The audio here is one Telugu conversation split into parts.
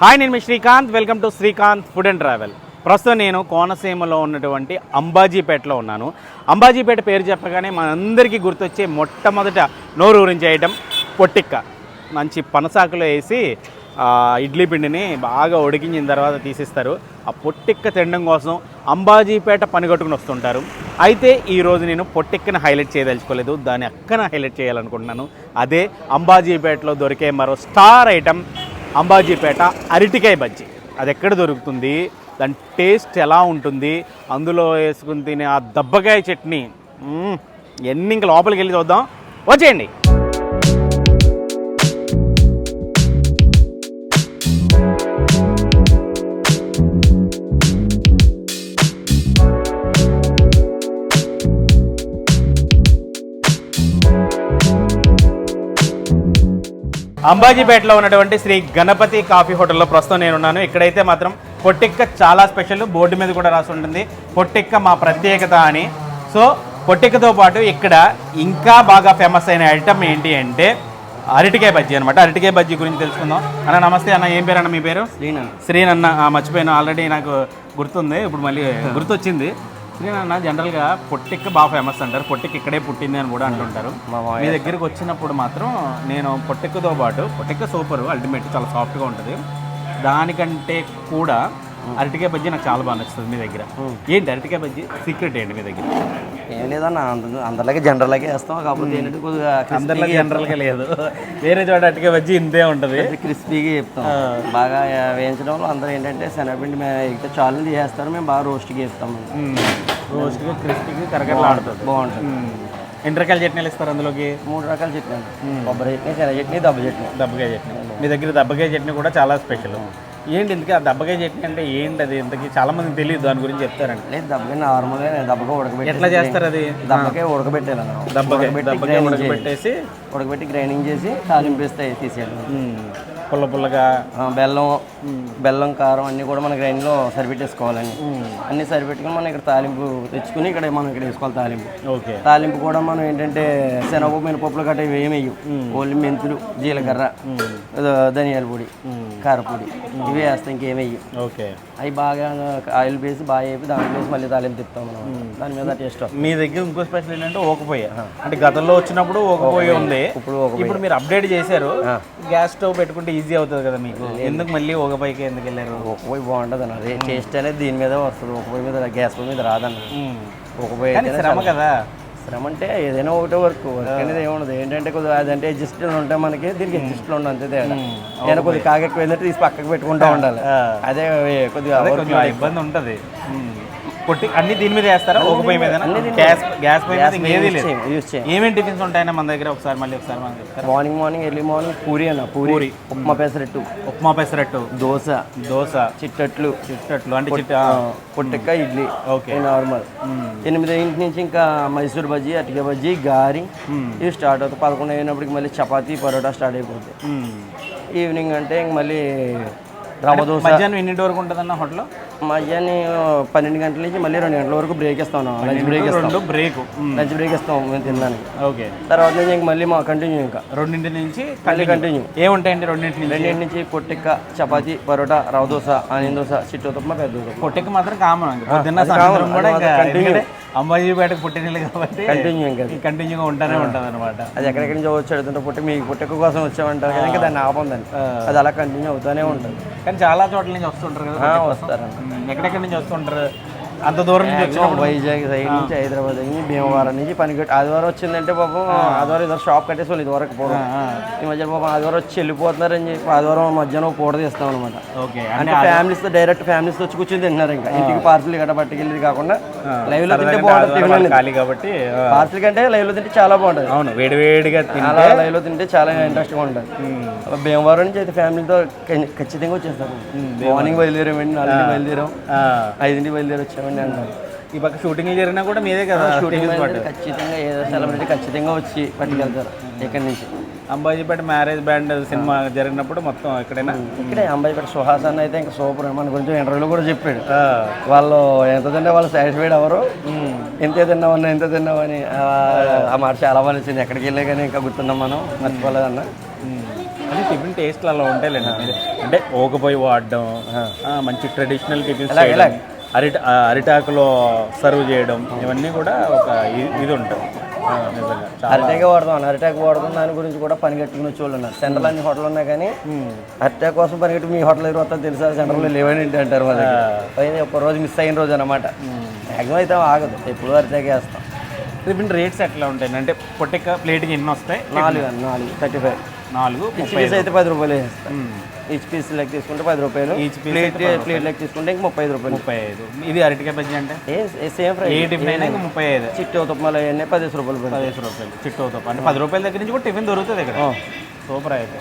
హాయ్, నేను మీ Srikanth. Welcome to Srikanth food and travel. ప్రస్తుతం నేను కోనసీమలో ఉన్నటువంటి అంబాజీపేటలో ఉన్నాను. అంబాజీపేట పేరు చెప్పగానే మనందరికీ గుర్తొచ్చే మొట్టమొదట నోరు ఊరించే ఐటమ్ పొట్టిక్క. మంచి పనసాకులో వేసి ఇడ్లీ పిండిని బాగా ఉడికించిన తర్వాత తీసిస్తారు. ఆ పొట్టిక్క తినడం కోసం అంబాజీపేట పనిగట్టుకుని వస్తుంటారు. అయితే ఈరోజు నేను పొట్టిక్కను హైలైట్ చేయదలుచుకోలేదు, దాన్ని అక్కన హైలైట్ చేయాలనుకుంటున్నాను. అదే అంబాజీపేటలో దొరికే మరో స్టార్ ఐటమ్ అంబాజీపేట అరటికాయ బజ్జీ. అది ఎక్కడ దొరుకుతుంది, దాని టేస్ట్ ఎలా ఉంటుంది, అందులో వేసుకుని తినే ఆ దబ్బకాయ చట్నీ ఎన్ని ఇంకా లోపలికి వెళ్ళి చూద్దాం, వచ్చేయండి. అంబాజీపేటలో ఉన్నటువంటి శ్రీ గణపతి కాఫీ హోటల్లో ప్రస్తుతం నేనున్నాను. ఇక్కడైతే మాత్రం పొట్టిక్క చాలా స్పెషల్, బోర్డు మీద కూడా రాసి ఉంటుంది పొట్టిక్క మా ప్రత్యేకత అని. సో పొట్టిక్కతో పాటు ఇక్కడ ఇంకా బాగా ఫేమస్ అయిన ఐటమ్ ఏంటి అంటే అరటికాయ బజ్జీ అనమాట. అరటికాయ బజ్జీ గురించి తెలుసుకుందాం. అన్న నమస్తే అన్న, ఏం పేరు అన్న మీ పేరు? శ్రీనన్న. మర్చిపోయాను, ఆల్రెడీ నాకు గుర్తుంది, ఇప్పుడు మళ్ళీ గుర్తొచ్చింది. శ్రీనన్న, జనరల్గా పొట్టిక్క బాగా ఫేమస్ అంటారు, పొట్టిక్క ఇక్కడే పుట్టింది అని కూడా అంటుంటారు. మీ దగ్గరికి వచ్చినప్పుడు మాత్రం నేను పొట్టిక్కతో పాటు, పొట్టిక్క సూపర్ అల్టిమేట్, చాలా సాఫ్ట్గా ఉంటుంది, దానికంటే కూడా అరటికాయ బజ్జీ నాకు చాలా బాగా నచ్చుతుంది మీ దగ్గర. ఏంటి అరటికాయ బజ్జీ సీక్రెట్ ఏంటి మీ దగ్గర? ఏం లేదన్న, అందరిలాగే జనరల్గా వేస్తాం, కాకపోతే ఏంటంటే కొద్దిగా అందరిలాగా జనరల్గా లేదు, వేరే చోట అరటికాయ బజ్జీ ఇంతే ఉంటుంది, క్రిస్పీగా చెప్తాం. బాగా వేయించడంలో అందరూ ఏంటంటే శనగపిండి ఎగితే చాలు తీసేస్తారు, మేము బాగా రోస్ట్గా వేస్తాము. రోస్ట్గా క్రిస్పీగా కరకరలా ఆడుతుంది, బాగుంటుంది. ఎన్ని రకాల చట్నీలు ఇస్తారు అందులోకి? 3 రకాల చట్నీ, కొబ్బరి చట్నీ, శనగ చట్నీ, దబ్బకాయ చట్నీ. మీ దగ్గర దబ్బకాయ చట్నీ కూడా చాలా స్పెషల్. ఏంటి ఇంతకీ ఆ దబ్బకాయ చట్నీ అంటే ఏంటి? అది ఇంతకీ చాలా మందికి తెలియదు, దాని గురించి చెప్తారండి. లేదు, దబ్బకాయ నార్మల్గా దబ్బకాయ ఉడకబెట్టి. ఎట్లా చేస్తారు అది? దబ్బకాయ ఉడకబెట్టాలి, దబ్బకాయ ఉడకబెట్టేసి ఉడకబెట్టి గ్రైండింగ్ చేసి తాలింపు వేస్తే తీసేయాలి. పుల్ల పుల్లగా బెల్లం కారం అన్నీ కూడా మన గ్రైండ్లో సరిపెట్టేసుకోవాలని, అన్నీ సరిపెట్టుకుని మనం ఇక్కడ తాలింపు తెచ్చుకుని మనం ఇక్కడ వేసుకోవాలి తాలింపు. ఓకే. తాలింపు కూడా మనం ఏంటంటే శనగపప్పు, మినపప్పులు గట్రా ఇవి ఏమి వేయవు, ఓన్లీ మెంతులు, జీలకర్ర, ధనియాల పొడి, కారపొడి, ఇవి వేస్తాం, ఇంకేమి వేయవు. ఓకే. అవి బాగా ఆయిల్ వేసి బాగా వేసి దాంట్లో వేసి మళ్ళీ తాలింపు తిప్పుతాం మనం, దాని మీద టేస్ట్ వస్తుంది. మీ దగ్గర ఇంకో స్పెషల్ ఏంటంటే ఓకపోయ, అంటే గతంలో వచ్చినప్పుడు ఓకపోయ ఉంది, ఇప్పుడు మీరు అప్డేట్ చేశారు, గ్యాస్ స్టవ్ పెట్టుకుంటే ఈజీ అవుతుంది కదా మీకు, ఎందుకు మళ్ళీ ఒకపైకి ఎందుకు వెళ్ళారు? ఒకపోయి బాగుంటుంది అన్న, అదే టేస్ట్ అనేది దీని మీద వస్తుంది, ఒకపోయి మీద గ్యాస్ పొయ్యి మీద రాదన్న. ఒకపోయి శ్రమ కదా, శ్రమ అంటే ఏదైనా ఒకటే వర్క్ అనేది ఏముండదు, ఏంటంటే కొద్దిగా అదంటే అడ్జస్ట్లో ఉంటాయి మనకి, దీనికి అడ్జస్ట్లో ఉండదు అంతే తేడా. నేను కొద్దిగా కాకెక్కువ ఏంటంటే తీసి పక్కకు పెట్టుకుంటూ ఉండాలి, అదే కొద్దిగా ఇబ్బంది ఉంటుంది. పొట్టి అన్ని దీని మీద వేస్తారా? ఒక పొయ్యి మీద, గ్యాస్ పొయ్యి మీద యూజ్ చేయాలి. ఏమేమి టిఫిన్స్ ఉంటాయన్నా మన దగ్గర? ఒకసారి మళ్ళీ ఒకసారి మనం చెప్తారా? మార్నింగ్ ఎర్లీ మార్నింగ్ పూరి అన్న, పూరి, ఉప్మా పెసరట్టు, దోశ, చిట్టట్లు అంటే పొట్టిక్క, ఇడ్లీ. ఓకే. నార్మల్ 8 నుంచి ఇంకా మైసూర్ బజ్జీ, అరటికాయ బజ్జీ, గారి ఇవి స్టార్ట్ అవుతాయి. 11 అయినప్పటికి మళ్ళీ చపాతీ, పరోటా స్టార్ట్ అయిపోతుంది. ఈవినింగ్ అంటే ఇంక మళ్ళీ రవ్వ దోశ. మధ్యాహ్నం ఎన్నింటి వరకు ఉంటుంది అన్న హోటల్లో? మధ్యాహ్నం 12 గంటల నుంచి మళ్ళీ 2 గంటల వరకు బ్రేక్ ఇస్తాం, లంచ్ బ్రేక్ ఇస్తాం మేము తినడానికి. ఓకే. తర్వాత నుంచి ఇంక మళ్ళీ మా కంటిన్యూ, ఇంకా 2 నుంచి మళ్ళీ కంటిన్యూ. ఏముంటాయండి 2 నుంచి? పొట్టిక్క, చపాతీ, పరోటా, రవ్వ దోశ, ఆనియన్ దోశ, చిట్టోతప్ప, పెద్ద దోశ. పొట్టిక్క మాత్రం కామన్, అంబాజీపేటకు పుట్టినీళ్ళు కాబట్టి కంటిన్యూగా ఉంటానే ఉంటుంది అనమాట. అది ఎక్కడెక్కడి నుంచి వచ్చి అడుగుతుంటే మీకు పొట్టిక్క కోసం వచ్చామంటారు కదా, ఇంకా దాన్ని ఆపందని, అది అలా కంటిన్యూ అవుతానే ఉంటుంది. కానీ చాలా చోట్ల నుంచి వస్తుంటారు కదా, వస్తారండి. ఎక్కడెక్కడి నుంచి వస్తుంటారు? అంత దూరం నుంచి వచ్చినప్పుడు వైజాగ్ సైడ్ నుంచి, హైదరాబాద్ నుంచి, భీమవరం నుంచి పనికి. ఆదివారం వచ్చిందంటే పాపం ఆదివారం ఇద్దరు షాప్ కట్టేసి వాళ్ళు ఇదివరకు పోవడం, ఈ మధ్య పాపం ఆదివారం వచ్చి వెళ్ళిపోతున్నారని చెప్పి ఆదివారం మధ్యాహ్నం పూట తీస్తాం అనమాట. అంటే ఫ్యామిలీస్తో డైరెక్ట్ ఫ్యామిలీస్తో వచ్చి కూర్చొని తింటున్నారు, ఇంకా ఇంటికి పార్సిల్ గట్ట పట్టుకెళ్ళేది కాకుండా లైవ్ లో తింటే బాగుంటుంది కాబట్టి. పార్సిల్ కంటే లైవ్ లో తింటే చాలా బాగుంటుంది. అవును, వేడివేడిగా అలా లైవ్ లో తింటే చాలా ఇంట్రెస్ట్గా ఉంటుంది. భీమవరం నుంచి అయితే ఫ్యామిలీతో ఖచ్చితంగా వచ్చేస్తారు. మార్నింగ్ బయలుదేరామండి, 4కి బయలుదేరాం, 5కి బయలుదేరి వచ్చామండి అన్నారు. ఈ పక్క షూటింగ్ జరిగినా కూడా మీదే కదా షూటింగ్? ఖచ్చితంగా ఏదో సెలబ్రిటీ ఖచ్చితంగా వచ్చి పట్టుకెళ్తారు ఇక్కడి నుంచి. అంబాజీపేట మ్యారేజ్ బ్యాండ్ సినిమా జరిగినప్పుడు మొత్తం ఇక్కడే అంబాజీపేట సుహాస్ అన్న అయితే ఇంకా సూపర్. మన కొంచెం ఇంటర్వ్యూలో కూడా చెప్పాడు, వాళ్ళు ఎంత తిన్నా వాళ్ళు సాటిస్ఫైడ్ అవ్వరు, ఎంత తిన్నామని ఆ మాట చాలా బాగా నచ్చింది. ఎక్కడికి వెళ్ళే కానీ ఇంకా గుర్తున్నాం, మనం మర్చిపోలేదన్న. అంటే టిఫిన్ టేస్ట్లు అలా ఉంటాయిలేండి మీరు అంటే ఓకపోయి వాడడం మంచి ట్రెడిషనల్ టిఫిన్స్ అరిటాకులో సర్వ్ చేయడం ఇవన్నీ కూడా ఒక ఇది ఉంటుంది. అరిటాకే వాడదాం, అరిటాకు వాడదాం దాని గురించి కూడా పని కట్టుకుని వచ్చే వాళ్ళు ఉన్నారు. సెంట్రల్ అన్ని హోటల్ ఉన్నాయి కానీ అరిటాకు కోసం పని కట్టి మీ హోటల్ దగ్గర వస్తా తెలుసా సెంట్రల్లో లేవని అంటారు. మా దగ్గర ఒక రోజు మిస్ అయిన రోజు అనమాట. మ్యాక్సిమం అయితే ఆగదు, ఎప్పుడు అరిటాకే వేస్తాం. టిఫిన్ రేట్స్ ఎట్లా ఉంటాయి అంటే పొట్టిక ప్లేట్కి ఎన్ని వస్తాయి? 4 35. 4 ఈచ్ పీస్ అయితే 10 రూపాయలు వేస్తాం. ఈచ్ పీస్ లెక్క తీసుకుంటే 10 రూపాయలు, ఈచ్ ప్లేట్ లెక్క తీసుకుంటే ఇంక 35 రూపాయలు. 35. ఇది అరటికాయ బజ్జీ అంటే సేమ్ ఫ్రై, ఏ టిఫిన్ అయినా 35. చిట్టు ఉతప్మాలు అవన్నీ 15 రూపాయలు. 15 రూపాయలు చిట్టు ఉతప్ప అంటే 10 రూపాయల దగ్గర నుంచి కూడా టిఫిన్ దొరుకుతుంది ఇక్కడ. సూపర్ అయితే.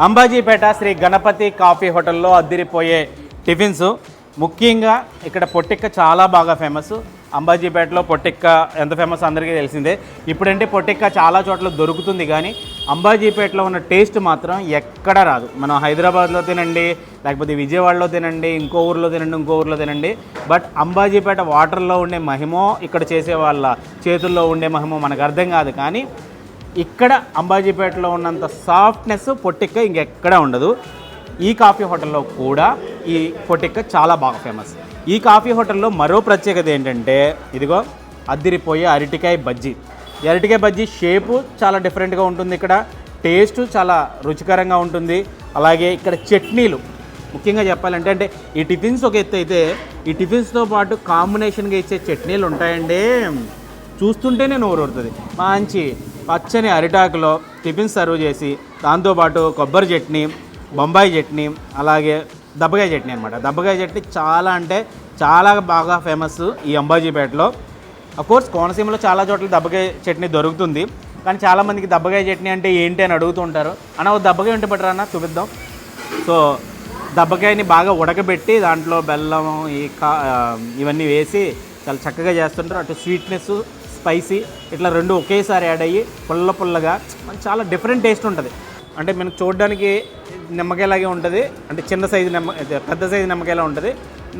అంబాజీపేట శ్రీ గణపతి కాఫీ హోటల్లో అద్దిరిపోయే టిఫిన్స్. ముఖ్యంగా ఇక్కడ పొట్టిక్క చాలా బాగా ఫేమస్. అంబాజీపేటలో పొట్టిక్క ఎంత ఫేమస్ అందరికీ తెలిసిందే. ఇప్పుడంటే పొట్టిక్క చాలా చోట్ల దొరుకుతుంది కానీ అంబాజీపేటలో ఉన్న టేస్ట్ మాత్రం ఎక్కడా రాదు. మనం హైదరాబాద్లో తినండి, లేకపోతే విజయవాడలో తినండి, ఇంకో ఊర్లో తినండి. బట్ అంబాజీపేట వాటర్లో ఉండే మహిమో ఇక్కడ చేసే వాళ్ళ చేతుల్లో ఉండే మహిమో మనకు అర్థం కాదు. కానీ ఇక్కడ అంబాజీపేటలో ఉన్నంత సాఫ్ట్నెస్ పొట్టిక్క ఇంకెక్కడా ఉండదు. ఈ కాఫీ హోటల్లో కూడా ఈ పొట్టిక్క చాలా బాగా ఫేమస్. ఈ కాఫీ హోటల్లో మరో ప్రత్యేకత ఏంటంటే ఇదిగో అద్దిరిపోయే అరటికాయ బజ్జీ. ఈ అరటికాయ బజ్జీ షేపు చాలా డిఫరెంట్గా ఉంటుంది. ఇక్కడ టేస్ట్ చాలా రుచికరంగా ఉంటుంది. అలాగే ఇక్కడ చట్నీలు ముఖ్యంగా చెప్పాలంటే అంటే ఈ టిఫిన్స్ ఒక ఎత్తు అయితే ఈ టిఫిన్స్తో పాటు కాంబినేషన్గా ఇచ్చే చట్నీలు ఉంటాయండి. చూస్తుంటేనే నోరూరుతుంది. మంచి పచ్చని అరిటాకులో టిఫిన్ సర్వ్ చేసి దాంతోపాటు కొబ్బరి చట్నీ, బొంబాయి చట్నీ, అలాగే దబ్బకాయ చట్నీ అనమాట. దబ్బకాయ చట్నీ చాలా అంటే చాలా బాగా ఫేమస్ ఈ అంబాజీపేటలో. అఫ్కోర్స్ కోనసీమలో చాలా చోట్ల దబ్బకాయ చట్నీ దొరుకుతుంది. కానీ చాలామందికి దబ్బకాయ చట్నీ అంటే ఏంటి అని అడుగుతుంటారు. అన్న ఒక దబ్బకాయ ఉంటే బట్టరా అన్న చూపిద్దాం. సో దబ్బకాయని బాగా ఉడకబెట్టి దాంట్లో బెల్లం ఇవన్నీ వేసి చాలా చక్కగా చేస్తుంటారు. అటు స్వీట్నెస్, స్పైసీ ఇట్లా రెండు ఒకేసారి యాడ్ అయ్యి పుల్లగా చాలా డిఫరెంట్ టేస్ట్ ఉంటుంది. అంటే మనకు చూడడానికి నిమ్మకాయలాగే ఉంటుంది. అంటే చిన్న సైజు పెద్ద సైజు నిమ్మకాయలా ఉంటుంది.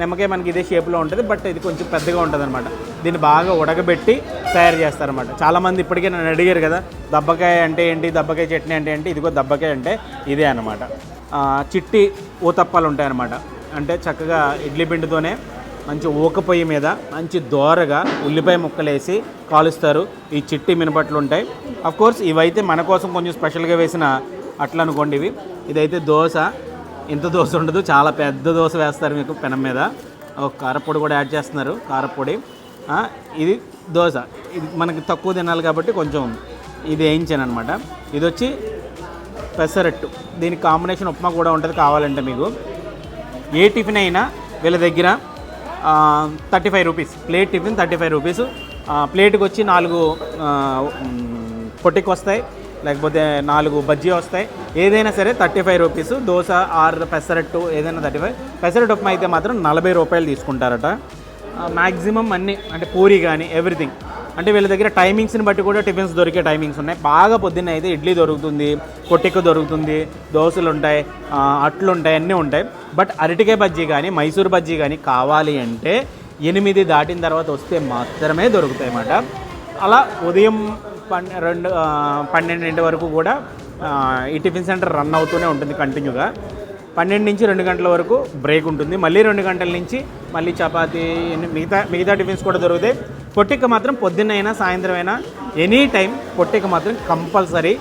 నిమ్మకాయ మనకి ఇదే షేప్లో ఉంటుంది, బట్ ఇది కొంచెం పెద్దగా ఉంటుంది అనమాట. దీన్ని బాగా ఉడకబెట్టి తయారు చేస్తారనమాట. చాలామంది ఇప్పటికే నన్ను అడిగారు కదా దబ్బకాయ అంటే ఏంటి, దబ్బకాయ చట్నీ అంటే ఏంటి. ఇదిగో దబ్బకాయ అంటే ఇదే అనమాట. చిట్టి ఊతప్పాలు ఉంటాయన్నమాట. అంటే చక్కగా ఇడ్లీ పిండితోనే మంచి ఊక పొయ్యి మీద మంచి దోరగా ఉల్లిపాయ ముక్కలేసి కాలుస్తారు. ఈ చిట్టి మినపట్లు ఉంటాయి. అఫ్కోర్స్ ఇవైతే మన కోసం కొంచెం స్పెషల్గా వేసిన అట్లా అనుకోండి. ఇదైతే దోశ. ఇంత దోశ ఉండదు, చాలా పెద్ద దోశ వేస్తారు మీకు పెనం మీద. ఒక కారపొడి కూడా యాడ్ చేస్తున్నారు, కారపొడి. ఇది దోశ. ఇది మనకి తక్కువ తినాలి కాబట్టి కొంచెం ఇది వేయించాను అనమాట. ఇది వచ్చి పెసరట్టు. దీనికి కాంబినేషన్ ఉప్మా కూడా ఉంటుంది కావాలంటే మీకు. ఏ టిఫిన్ అయినా వీళ్ళ దగ్గర 35 రూపీస్ ప్లేట్. Tiffin 35 rupees. ప్లేట్కి వచ్చి 4 పొట్టికి వస్తాయి, లేకపోతే 4 బజ్జీ వస్తాయి. ఏదైనా సరే 35 రూపీస్. దోశ ఆర్ పెసరట్టు ఏదైనా 35. పెసరట్టు ఉప్మా అయితే మాత్రం 40 రూపాయలు తీసుకుంటారట. మ్యాక్సిమం అన్నీ అంటే పూరి కానీ ఎవ్రీథింగ్. అంటే వీళ్ళ దగ్గర టైమింగ్స్ని బట్టి కూడా టిఫిన్స్ దొరికే టైమింగ్స్ ఉన్నాయి. బాగా పొద్దున్న అయితే ఇడ్లీ దొరుకుతుంది, పొట్టిక్క దొరుకుతుంది, దోశలు ఉంటాయి, అట్లు ఉంటాయి, అన్నీ ఉంటాయి. బట్ అరటికాయ బజ్జీ కానీ మైసూర్ బజ్జీ కానీ కావాలి అంటే 8 దాటిన తర్వాత వస్తే మాత్రమే దొరుకుతాయి అన్నమాట. అలా ఉదయం 12 వరకు కూడా ఈ టిఫిన్ సెంటర్ రన్ అవుతూనే ఉంటుంది కంటిన్యూగా. 12 నుంచి 2 గంటల వరకు బ్రేక్ ఉంటుంది. మళ్ళీ 2 గంటల నుంచి మళ్ళీ చపాతీ మిగతా టిఫిన్స్ కూడా దొరుకుతాయి. పొట్టిక్క మాత్రం పొద్దున్నైనా సాయంత్రం అయినా ఎనీ టైం పొట్టిక్క మాత్రం కంపల్సరీ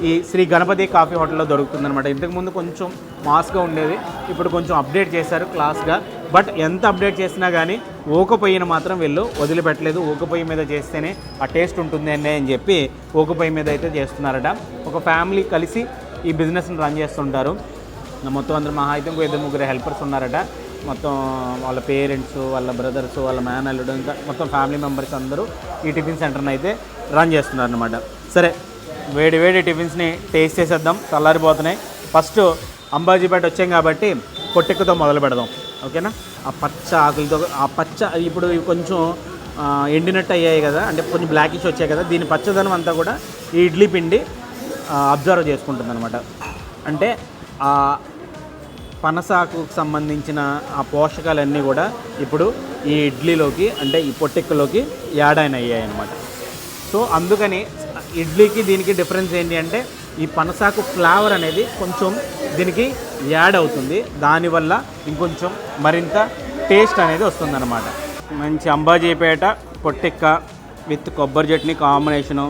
ఈ శ్రీ గణపతి కాఫీ హోటల్లో దొరుకుతుందన్నమాట. ఇంతకుముందు కొంచెం మాస్గా ఉండేది, ఇప్పుడు కొంచెం అప్డేట్ చేశారు క్లాస్గా. బట్ ఎంత అప్డేట్ చేసినా కానీ ఊకపోయిన మాత్రం వీళ్ళు వదిలిపెట్టలేదు. ఊకపోయి మీద చేస్తేనే ఆ టేస్ట్ ఉంటుంది అని చెప్పి ఊకపోయి మీద అయితే చేస్తున్నారట. ఒక ఫ్యామిలీ కలిసి ఈ బిజినెస్ని రన్ చేస్తుంటారు. మొత్తం అందరూ మహా అయితే ఇంకో 2-3 హెల్పర్స్ ఉన్నారట. మొత్తం వాళ్ళ పేరెంట్స్, వాళ్ళ బ్రదర్స్, వాళ్ళ మేనల్లుడు, ఇంకా మొత్తం ఫ్యామిలీ మెంబర్స్ అందరూ ఈ టిఫిన్ సెంటర్ని అయితే రన్ చేస్తున్నారు అనమాట. సరే, వేడి టిఫిన్స్ని టేస్ట్ చేసేద్దాం, చల్లారిపోతున్నాయి. ఫస్ట్ అంబాజీపేట వచ్చాం కాబట్టి పొట్టిక్కతో మొదలు పెడదాం. ఓకేనా. ఆ పచ్చ ఆకులతో ఆ పచ్చ ఇప్పుడు ఇవి కొంచెం ఎండినట్టు అయ్యాయి కదా, అంటే కొంచెం బ్లాకిష్ వచ్చాయి కదా, దీని పచ్చదనం అంతా కూడా ఈ ఇడ్లీ పిండి అబ్జర్వ్ చేసుకుంటుంది అనమాట. అంటే ఆ పనసాకుకు సంబంధించిన ఆ పోషకాలన్నీ కూడా ఇప్పుడు ఈ ఇడ్లీలోకి, అంటే ఈ పొట్టెక్కలోకి యాడ్ అయ్యాయి అనమాట. సో అందుకని ఇడ్లీకి దీనికి డిఫరెన్స్ ఏంటి అంటే ఈ పనసాకు ఫ్లేవర్ అనేది కొంచెం దీనికి యాడ్ అవుతుంది, దానివల్ల ఇంకొంచెం మరింత టేస్ట్ అనేది వస్తుందన్నమాట. మంచి అంబాజీపేట పొట్టెక్క విత్ కొబ్బరి చట్నీ కాంబినేషను.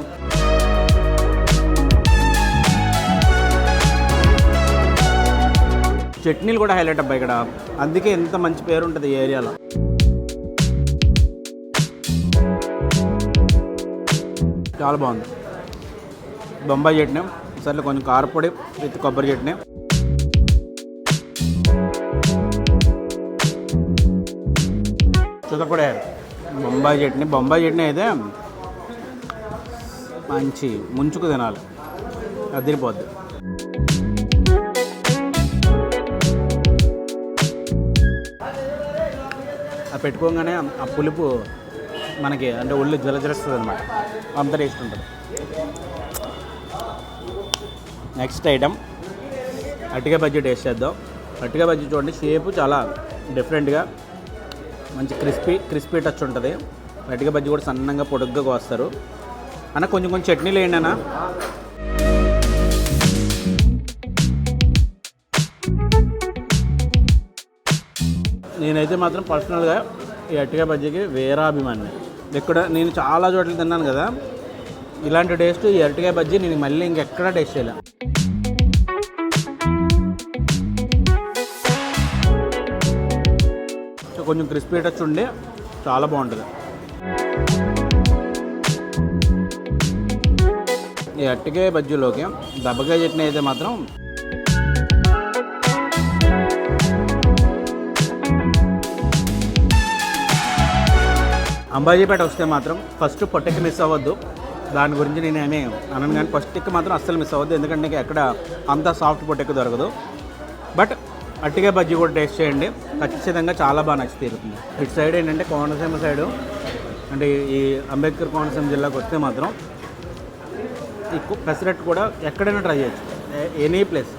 చట్నీలు కూడా హైలైట్ అబ్బాయి ఇక్కడ, అందుకే ఎంత మంచి పేరు ఉంటుంది ఈ ఏరియాలో. చాలా బాగుంది. బొంబాయి చట్నీ సర్లే, కొంచెం కారపొడి విత్ కొబ్బరి చట్నీ. చుతపడే బొంబాయి చట్నీ అయితే మంచి ముంచుకు తినాలి, అదిరిపోద్ది. అది పెట్టుకోగానే ఆ పులుపు మనకి అంటే ఒళ్ళు జలజలుస్తుంది అనమాట, అంత టేస్ట్ ఉంటుంది. నెక్స్ట్ ఐటమ్ అరటికాయ బజ్జీ టేస్ట్ చేద్దాం. అరటికాయ బజ్జీ చూడండి, షేపు చాలా డిఫరెంట్గా మంచి క్రిస్పీ టచ్ ఉంటుంది. అరటికాయ బజ్జీ కూడా సన్నంగా పొడుగ్గా కోస్తారు అన్న. కొంచెం చట్నీలు వేయండి అన్న. నేనైతే మాత్రం పర్సనల్గా ఈ అరటికాయ బజ్జీకి వీరాభిమాని. ఇక్కడ నేను చాలా చోట్ల తిన్నాను కదా, ఇలాంటి టేస్ట్ ఈ అరటికాయ బజ్జీ నేను మళ్ళీ ఇంకెక్కడా టేస్ట్ చేయలే. సో కొంచెం క్రిస్పీ టచ్ ఉండి చాలా బాగుంటుంది. ఈ అరటికాయ బజ్జీలోకి దబ్బకాయ చట్నీ అయితే మాత్రం అంబాజీపేట వస్తే మాత్రం ఫస్ట్ పొట్టెక్క మిస్ అవ్వద్దు. దాని గురించి నేనేమీ అనను, కానీ ఫస్ట్ ఎక్క మాత్రం అస్సలు మిస్ అవ్వద్దు, ఎందుకంటే నీకు ఎక్కడ అంత సాఫ్ట్ పొట్టెక్క దొరకదు. బట్ అరటికాయ బజ్జీ కూడా టేస్ట్ చేయండి, ఖచ్చితంగా చాలా బాగా నచ్చి తీరుతుంది. ఇటు సైడ్ ఏంటంటే కోనసీమ సైడు, అంటే ఈ అంబేద్కర్ కోనసీమ జిల్లాకు వస్తే మాత్రం ఈ పెసరట్టు కూడా ఎక్కడైనా ట్రై చేయొచ్చు, ఎనీ ప్లేస్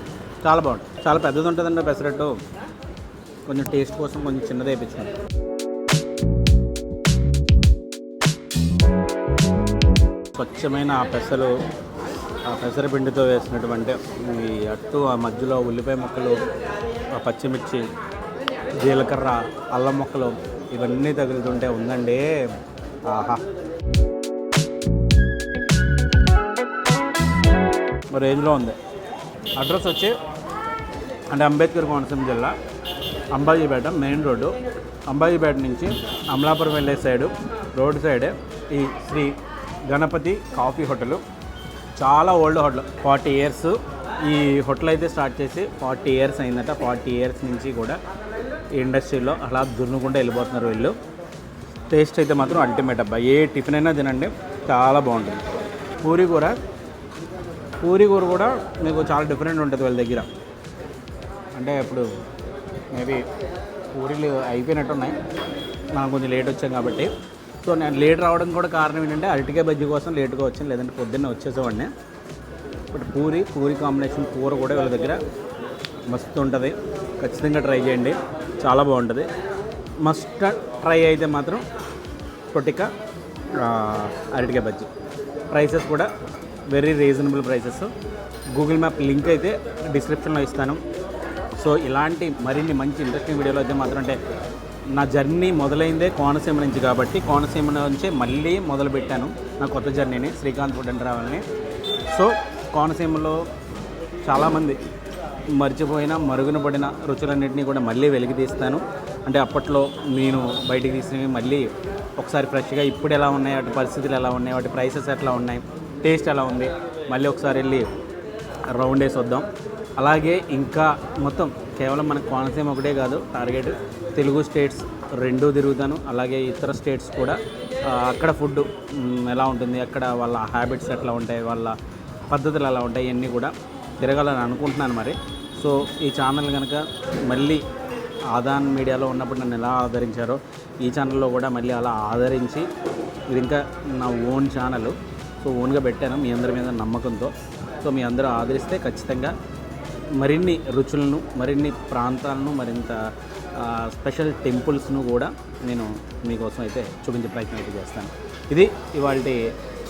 చాలా బాగుంటుంది. చాలా పెద్దది ఉంటుందండి పెసరట్టు, కొంచెం టేస్ట్ కోసం కొంచెం చిన్నది వేయించుకోండి. స్వచ్ఛమైన ఆ పెసలు, ఆ పెసరపిండితో వేసినటువంటి ఈ అట్టు, ఆ మధ్యలో ఉల్లిపాయ ముక్కలు, ఆ పచ్చిమిర్చి, జీలకర్ర, అల్లం ముక్కలు ఇవన్నీ తగులుతుంటే ఉందండి ఆహా. రేంజ్లో ఉంది. అడ్రస్ వచ్చి అంటే అంబేద్కర్ కోనసీమ జిల్లా అంబాజీపేట మెయిన్ రోడ్డు. అంబాజీపేట నుంచి అమలాపురం వెళ్ళే సైడు రోడ్ సైడే ఈ శ్రీ గణపతి కాఫీ హోటల్. చాలా ఓల్డ్ హోటల్, 40 ఇయర్స్. ఈ హోటల్ అయితే స్టార్ట్ చేసి 40 ఇయర్స్ అయిందట. 40 ఇయర్స్ నుంచి కూడా ఈ ఇండస్ట్రీలో అలా దున్నుకుంటూ వెళ్ళిపోతున్నారు వీళ్ళు. టేస్ట్ అయితే మాత్రం అల్టిమేట్ అబ్బా, ఏ టిఫిన్ అయినా తినండి చాలా బాగుంటుంది. పూరీ కూర కూడా మీకు చాలా డిఫరెంట్ ఉంటుంది వాళ్ళ దగ్గర. అంటే ఇప్పుడు మేబీ పూరీలు అయిపోయినట్టున్నాయి, మనం కొంచెం లేట్ వచ్చాం కాబట్టి. సో నేను లేట్ రావడం కూడా కారణం ఏంటంటే అరటికాయ బజ్జీ కోసం లేట్గా వచ్చాను, లేదంటే పొద్దున్నే వచ్చేసేవాడిని. బట్ పూరీ కాంబినేషన్ కూర కూడా వీళ్ళ దగ్గర మస్తు ఉంటుంది, ఖచ్చితంగా ట్రై చేయండి, చాలా బాగుంటుంది. మస్ట్ ట్రై అయితే మాత్రం పొట్టిక అరటికాయ బజ్జీ. ప్రైసెస్ కూడా very reasonable prices. Google map link అయితే డిస్క్రిప్షన్లో ఇస్తాను. సో ఇలాంటి మరిన్ని మంచి ఇంట్రెస్టింగ్ వీడియోలు అయితే మాత్రం, అంటే నా జర్నీ మొదలైందే కోనసీమ నుంచి కాబట్టి కోనసీమ నుంచే మళ్ళీ మొదలుపెట్టాను నా కొత్త జర్నీని, శ్రీకాంత్ ఫుడ్ అండ్ ట్రావెల్ని. సో కోనసీమలో చాలామంది మర్చిపోయిన మరుగున పడిన రుచులన్నింటినీ కూడా మళ్ళీ వెలికి తీస్తాను. అంటే అప్పట్లో నేను బయటికి తీసినవి మళ్ళీ ఒకసారి ఫ్రెష్గా ఇప్పుడు ఎలా ఉన్నాయి, వాటి పరిస్థితులు ఎలా ఉన్నాయి, వాటి ప్రైసెస్ ఎట్లా ఉన్నాయి, టేస్ట్ ఎలా ఉంది, మళ్ళీ ఒకసారి వెళ్ళి రౌండ్ వేసి వద్దాం. అలాగే ఇంకా మొత్తం కేవలం మన కోనసీమ ఒకటే కాదు టార్గెట్, తెలుగు స్టేట్స్ రెండూ తిరుగుతాను. అలాగే ఇతర స్టేట్స్ కూడా అక్కడ ఫుడ్ ఎలా ఉంటుంది, అక్కడ వాళ్ళ హ్యాబిట్స్ ఎట్లా ఉంటాయి, వాళ్ళ పద్ధతులు ఎలా ఉంటాయి, ఇవన్నీ కూడా తిరగాలని అనుకుంటున్నాను మరి. సో ఈ ఛానల్ కనుక మళ్ళీ ఆదాన్ మీడియాలో ఉన్నప్పుడు నన్ను ఎలా ఆదరించారో ఈ ఛానల్లో కూడా మళ్ళీ అలా ఆదరించి ఇది ఇంకా నా ఓన్ ఛానల్. సో ఓన్గా పెట్టాను మీ అందరి మీద నమ్మకంతో. సో మీ అందరూ ఆదరిస్తే ఖచ్చితంగా మరిన్ని రుచులను, మరిన్ని ప్రాంతాలను, మరింత స్పెషల్ టెంపుల్స్ను కూడా నేను మీకోసం అయితే చూపించే ప్రయత్నం అయితే చేస్తాను. ఇది ఇవాళ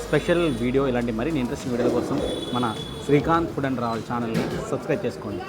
స్పెషల్ వీడియో. ఇలాంటి మరిన్ని ఇంట్రెస్టింగ్ వీడియోల కోసం మన శ్రీకాంత్ ఫుడ్ అండ్ ట్రావెల్ ఛానల్ని సబ్స్క్రైబ్ చేసుకోండి.